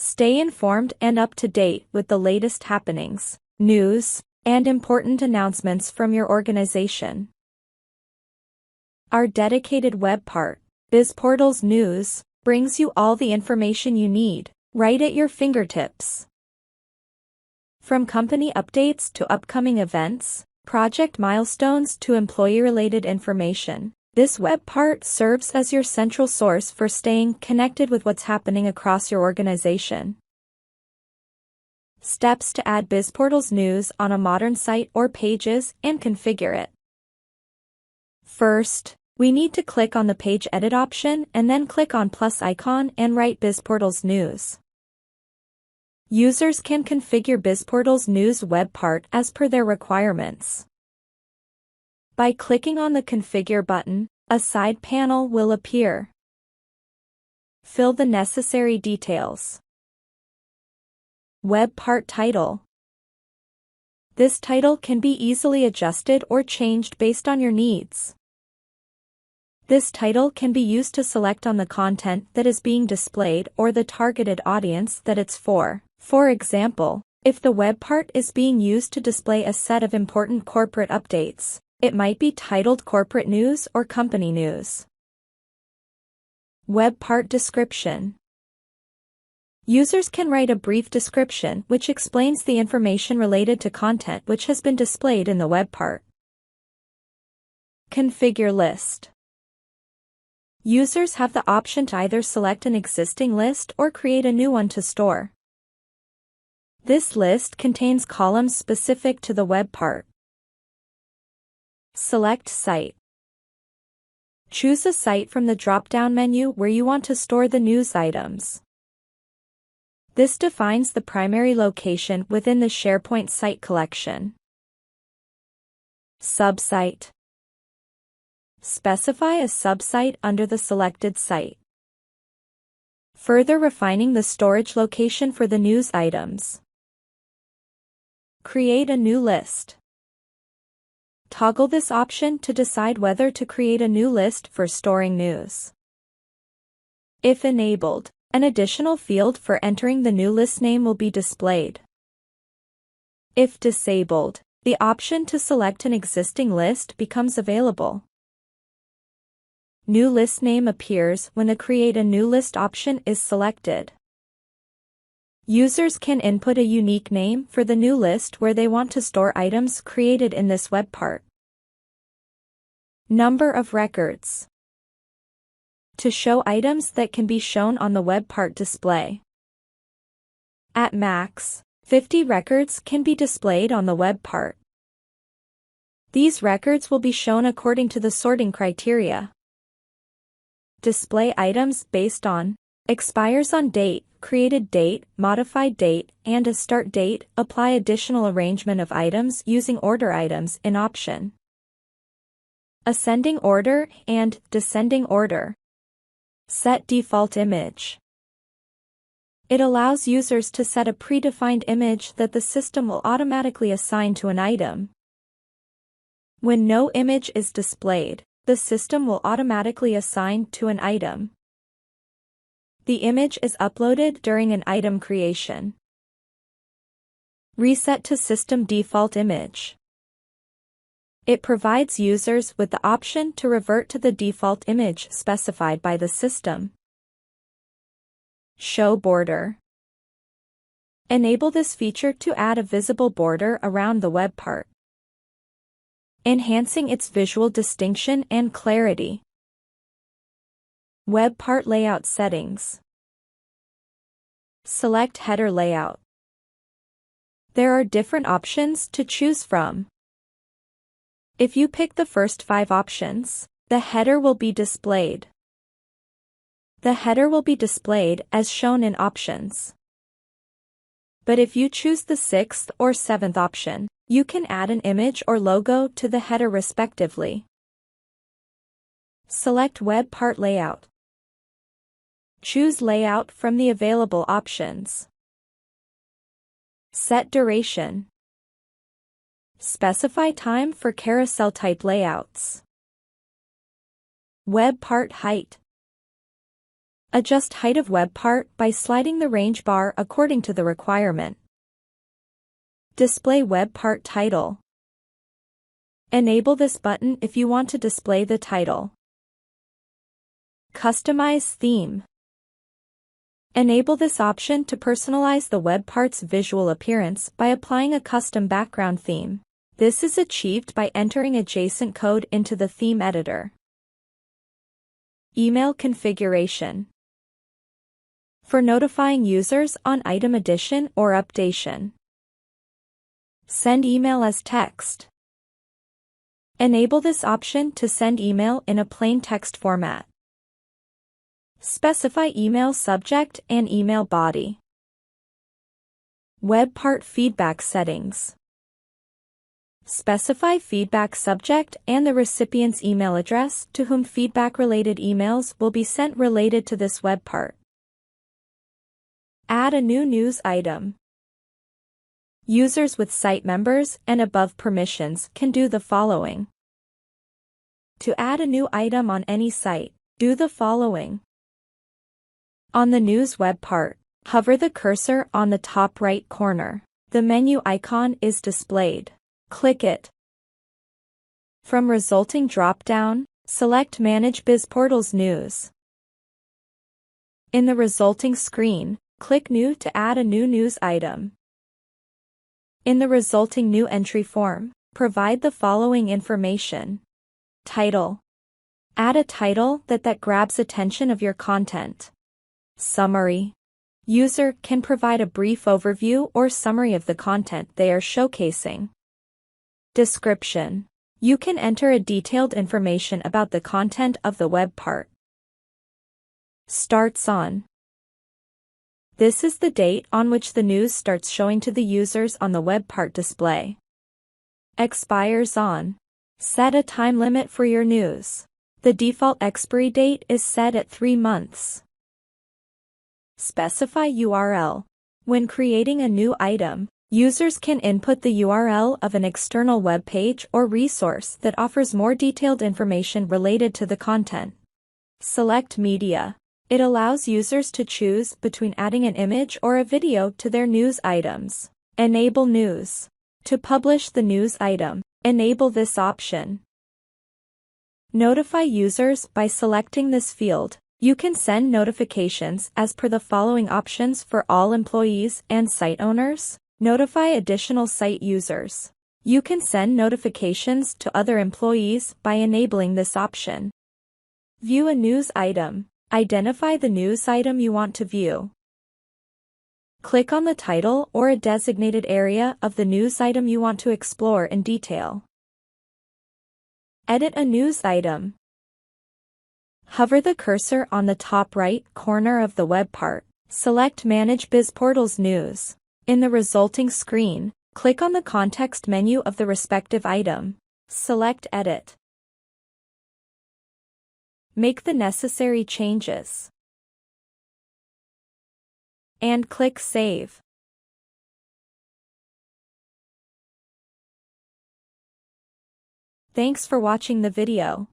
Stay informed and up to date with the latest happenings, news, and important announcements from your organization. Our dedicated web part, BizPortals News, brings you all the information you need, right at your fingertips. From company updates to upcoming events, project milestones to employee-related information, this web part serves as your central source for staying connected with what's happening across your organization. Steps to add BizPortals News on a modern site or pages and configure it. First, we need to click on the Page Edit option and then click on plus icon and write BizPortals News. Users can configure BizPortals News web part as per their requirements. By clicking on the Configure button, a side panel will appear. Fill the necessary details. Web part title. This title can be easily adjusted or changed based on your needs. This title can be used to select on the content that is being displayed or the targeted audience that it's for. For example, if the web part is being used to display a set of important corporate updates, it might be titled Corporate News or Company News. Web part description. Users can write a brief description which explains the information related to content which has been displayed in the web part. Configure list. Users have the option to either select an existing list or create a new one to store. This list contains columns specific to the web part. Select Site. Choose a site from the drop-down menu where you want to store the news items. This defines the primary location within the SharePoint site collection. Subsite. Specify a subsite under the selected site. Further refining the storage location for the news items. Create a new list. Toggle this option to decide whether to create a new list for storing news. If enabled, an additional field for entering the new list name will be displayed. If disabled, the option to select an existing list becomes available. New list name appears when the Create a New List option is selected. Users can input a unique name for the new list where they want to store items created in this web part. Number of records. To show items that can be shown on the web part display. At max, 50 records can be displayed on the web part. These records will be shown according to the sorting criteria. Display items based on expires on date, created date, modified date, and a start date. Apply additional arrangement of items using order items in option. Ascending order and descending order. Set default image. It allows users to set a predefined image that the system will automatically assign to an item. When no image is displayed, the system will automatically assign to an item. The image is uploaded during an item creation. Reset to system default image. It provides users with the option to revert to the default image specified by the system. Show border. Enable this feature to add a visible border around the web part, enhancing its visual distinction and clarity. Web part layout settings. Select header layout. There are different options to choose from. If you pick the first 5 options, the header will be displayed. The header will be displayed as shown in options. But if you choose the 6th or 7th option, you can add an image or logo to the header respectively. Select web part layout. Choose layout from the available options. Set duration. Specify time for carousel type layouts. Web part height. Adjust height of web part by sliding the range bar according to the requirement. Display web part title. Enable this button if you want to display the title. Customize theme. Enable this option to personalize the web part's visual appearance by applying a custom background theme. This is achieved by entering adjacent code into the theme editor. Email configuration. For notifying users on item addition or updation. Send email as text. Enable this option to send email in a plain text format. Specify email subject and email body. Web part feedback settings. Specify feedback subject and the recipient's email address to whom feedback-related emails will be sent related to this web part. Add a new news item. Users with site members and above permissions can do the following. To add a new item on any site, do the following. On the news web part, hover the cursor on the top right corner. The menu icon is displayed. Click it. From resulting drop-down, select Manage BizPortals News. In the resulting screen, click New to add a new news item. In the resulting new entry form, provide the following information. Title. Add a title that grabs attention of your content. Summary. User can provide a brief overview or summary of the content they are showcasing. Description. You can enter a detailed information about the content of the web part. Starts on. This is the date on which the news starts showing to the users on the web part display. Expires on. Set a time limit for your news. The default expiry date is set at 3 months. Specify URL. When creating a new item, users can input the URL of an external web page or resource that offers more detailed information related to the content. Select media. It allows users to choose between adding an image or a video to their news items. Enable news. To publish the news item, enable this option. Notify users by selecting this field. You can send notifications as per the following options for all employees and site owners. Notify additional site users. You can send notifications to other employees by enabling this option. View a news item. Identify the news item you want to view. Click on the title or a designated area of the news item you want to explore in detail. Edit a news item. Hover the cursor on the top right corner of the web part. Select Manage BizPortals News. In the resulting screen, click on the context menu of the respective item. Select Edit. Make the necessary changes. And click Save. Thanks for watching the video.